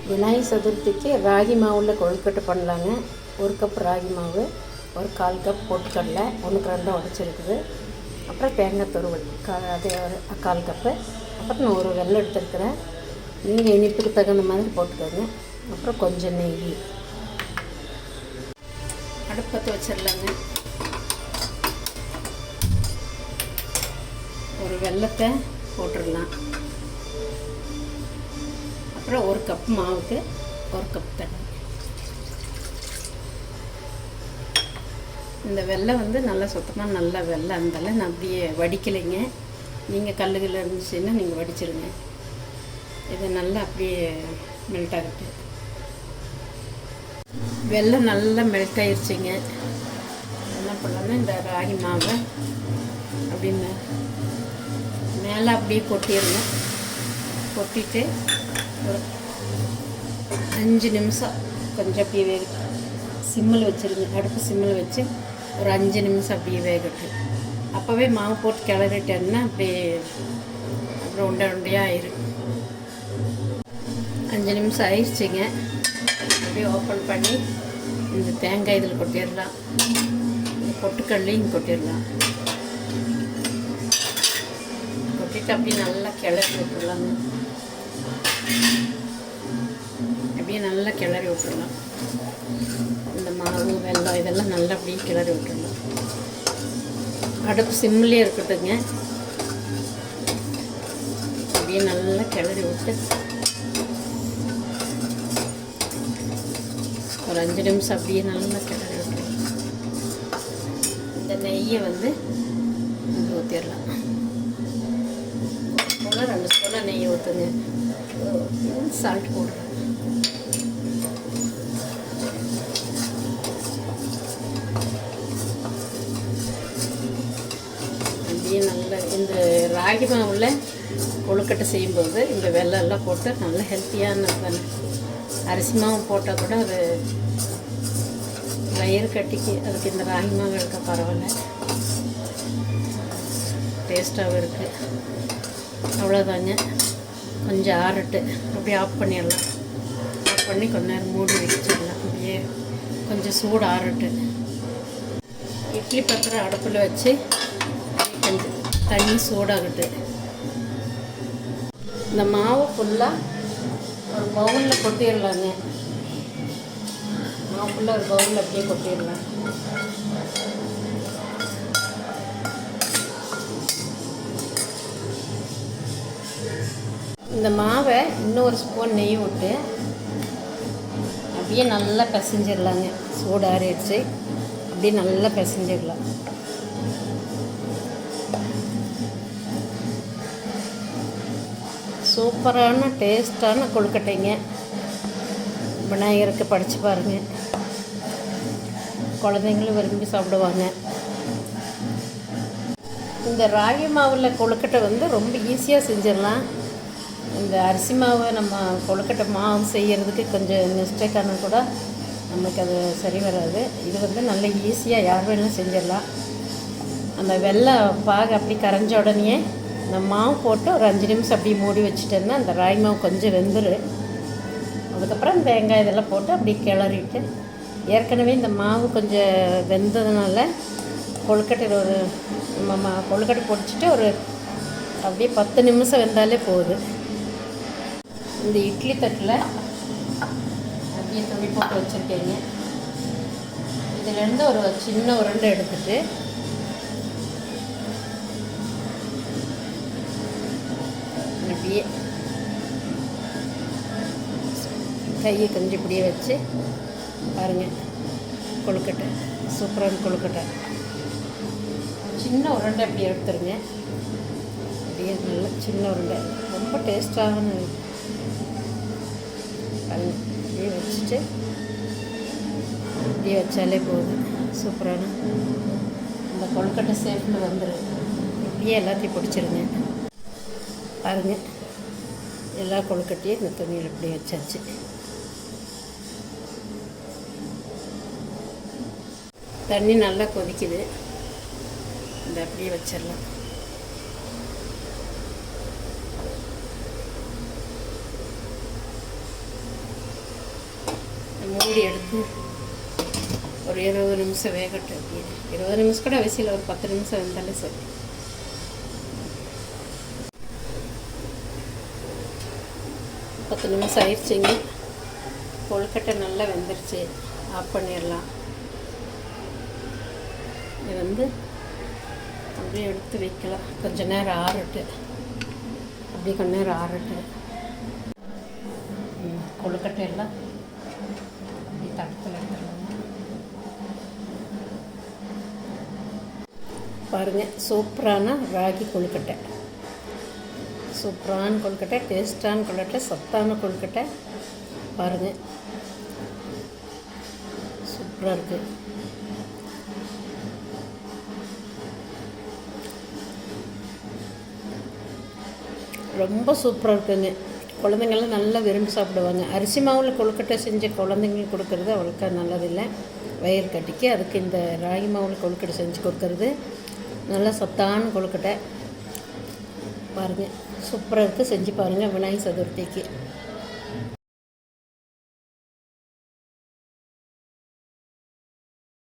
விநாயகர் சதுர்த்திக்கு ராகி மாவில் கொழுக்கட்டை பண்ணலாங்க. 1 கப் ராகி மாவு, ஒரு 1/4 கப் பொட்டுக்கடலை 1க்கு 2 உடச்சிருக்குது, அப்புறம் தேங்காய் துருவல் அதே ஒரு 1/4 கப்பு, அப்புறம் நான் ஒரு வெல்லம் எடுத்துருக்கிறேன். நீங்கள் இனிப்புக்கு தகுந்த மாதிரி போட்டுக்கோங்க. அப்புறம் கொஞ்சம் நெய். அடுப்பத்தை வச்சிடலாங்க. ஒரு வெல்லத்தை போட்டுடலாம். அப்புறம் 1 கப் மாவுக்கு 1 கப் தண்ணி. இந்த வெல்லம் நல்லா சுத்தமாக நல்ல வெல்லம் இருந்தாலும் நான் அப்படியே வடிக்கலைங்க. நீங்கள் கல்லுகள் இருந்துச்சுன்னா நீங்கள் வடிச்சிருங்க. இது நல்லா அப்படியே மெல்ட் ஆகிட்டு வெல்லம் நல்லா மெல்ட் ஆகிடுச்சிங்க. என்ன பண்ணலாம்னா இந்த ராகி மாவை அப்படின்னு மேலே அப்படியே கொட்டிடுங்க. கொட்டிட்டு ஒரு 5 நிமிஷம் கொஞ்சம் அப்படியே வேகட்டும். சிம்மில் வச்சுருங்க. அடுப்பு சிம்மில் வச்சு ஒரு 5 நிமிஷம் அப்படியே வேகட்டும். அப்போவே மாவு போட்டு கிளறிட்டேன்னா அப்படியே அப்புறம் உண்டையாக ஆயிரும். 5 நிமிஷம் ஆயிடுச்சிங்க. அப்படியே ஓப்பன் பண்ணி இந்த தேங்காய் இதில் கொட்டிடலாம். இந்த பொட்டுக்கடலையும் கொட்டிடலாம். கொட்டிட்டு அப்படியே நல்லா கிளறி விட்டுடலாங்க. அப்படியே நல்லா கிளறி விட்டுடலாம். இந்த மாவு வெல்லம் இதெல்லாம் நல்லா அப்படியே கிளறி விட்டுடலாம். அடுப்பு சிம்லேயே இருக்கட்டுங்க. அப்படியே நல்லா கிளறி விட்டு ஒரு 5 நிமிஷம் அப்படியே நல்லா கிளறி விட்டுருலாம். இந்த நெய்யை ஊற்றிடலாம். போல் 2 ஸ்பூனாக நெய் ஊற்றுங்க. சால்ட் போடுறேன். அப்படியே நல்லா இந்த ராகி மாவில் கொழுக்கட்டை செய்யும்போது இந்த வெல்லம் எல்லாம் போட்டு நல்லா ஹெல்த்தியானது தானே. அரிசி மாவு போட்டால் கூட அது வயிறு கட்டிக்கு அதுக்கு இந்த ராகி மாவு எடுக்க பரவாயில்ல, டேஸ்ட்டாகவும் இருக்குது. அவ்வளோதாங்க. கொஞ்சம் ஆறட்டு அப்படியே ஆஃப் பண்ணிடலாம். ஆஃப் பண்ணி கொஞ்ச நேரம் மூடி வச்சிடலாம். அப்படியே கொஞ்சம் சூடு ஆறட்டு. இட்லி பாத்திரம் அடுப்பில் வச்சு கொஞ்சம் தண்ணி சூடாகட்டு. இந்த மாவு ஃபுல்லாக ஒரு பவுலில் கொட்டிடலாங்க. மாவு ஃபுல்லாக ஒரு பவுலில் அப்படியே கொட்டிடலாம். இந்த மாவை இன்னும் ஒரு ஸ்பூன் நெய் விட்டு அப்படியே நல்லா பிசைஞ்சிடலாங்க. சூடு ஆறிடுச்சு. அப்படியே நல்லா பிசைஞ்சிடலாம். சூப்பரான டேஸ்டான கொழுக்கட்டைங்க. விநாயகருக்கு படைச்சி பாருங்கள். குழந்தைங்களும் விரும்பி சாப்பிடுவாங்க. இந்த ராகி மாவில் கொழுக்கட்டை ரொம்ப ஈஸியாக செஞ்சிடலாம். இந்த அரிசி மாவை நம்ம கொழுக்கட்டை மாவு செய்கிறதுக்கு கொஞ்சம் மிஸ்டேக்கான கூட நமக்கு அது சரி வராது. இது நல்ல ஈஸியாக யார் வேணாலும் செஞ்சிடலாம். அந்த வெல்லம் பாகு அப்படி கரைஞ்ச உடனே இந்த மாவு போட்டு ஒரு 5 நிமிஷம் அப்படியே மூடி வச்சுட்டேன்னா அந்த ராகி மாவு கொஞ்சம் வெந்துடும். அதுக்கப்புறம் தேங்காய் இதெல்லாம் போட்டு அப்படியே கிளறிட்டு, ஏற்கனவே இந்த மாவு கொஞ்சம் வெந்ததுனால கொழுக்கட்டை கொழுக்கட்டை பொடிச்சிட்டு ஒரு அப்படியே 10 நிமிஷம் வெந்தாலே போகுது. இந்த இட்லி தட்டில் அப்படியே துணி போட்டு வச்சுருக்கேங்க. இதிலேருந்து ஒரு சின்ன உருண்டை எடுத்துட்டு அப்படியே கையை கொஞ்சம் இப்படியே வச்சு பாருங்கள். கொழுக்கட்டை சூப்பரான கொழுக்கட்டை. சின்ன உருண்டை அப்படியே எடுத்துருங்க. அப்படியே நல்ல சின்ன உருண்டை ரொம்ப டேஸ்டான அப்படியே வச்சுட்டு இப்படியே வச்சாலே போதும். சூப்பரான இந்த கொழுக்கட்டை சேஃபில் வந்துடும். இப்படியே எல்லாத்தையும் பிடிச்சிருங்க. பாருங்கள், எல்லா கொழுக்கட்டையும் இந்த துணியில் இப்படி வச்சாச்சு. தண்ணி நல்லா கொதிக்குது. இந்த அப்படியே வச்சிடலாம். மூடி எடுத்து ஒரு 20 நிமிஷம் வேகட்டும். அப்படியே 20 நிமிஷம் கூட அவசியம், ஒரு 10 நிமிஷம் வெந்தாலே சரி. பத்து நிமிஷம் ஆயிடுச்சுங்க. கொழுக்கட்டை நல்லா வெந்துருச்சு. ஆஃப் பண்ணிடலாம். இது வந்து அப்படியே எடுத்து வைக்கலாம். கொஞ்ச நேரம் ஆறட்டு. அப்படியே கொஞ்ச நேரம் ஆறட்டு. கொழுக்கட்டை எல்லாம் அப்படியே தட்டத்தில் எடுத்துடலாம். பாருங்கள், சூப்பரான ராகி கொழுக்கட்டை. சூப்பரான கொழுக்கட்டை, டேஸ்டான கொழுக்கட்டை, சத்தான கொழுக்கட்டை. பாருங்கள், சூப்பராக இருக்குது. ரொம்ப சூப்பராக இருக்குங்க. குழந்தைங்கள்லாம் நல்லா விரும்பி சாப்பிடுவாங்க. அரிசி மாவில் கொழுக்கட்டை செஞ்ச குழந்தைங்களுக்கு கொடுக்கறது அவ்வளோக்கா நல்லதில்லை, வயிறு கட்டிக்கு. அதுக்கு இந்த ராகி மாவில் கொழுக்கட்டை செஞ்சு கொடுக்கறது நல்லா சத்தான கொழுக்கட்டை. பாருங்கள், சூப்பராக இருக்குது. செஞ்சு பாருங்கள் விநாயகர் சதுர்த்திக்கு.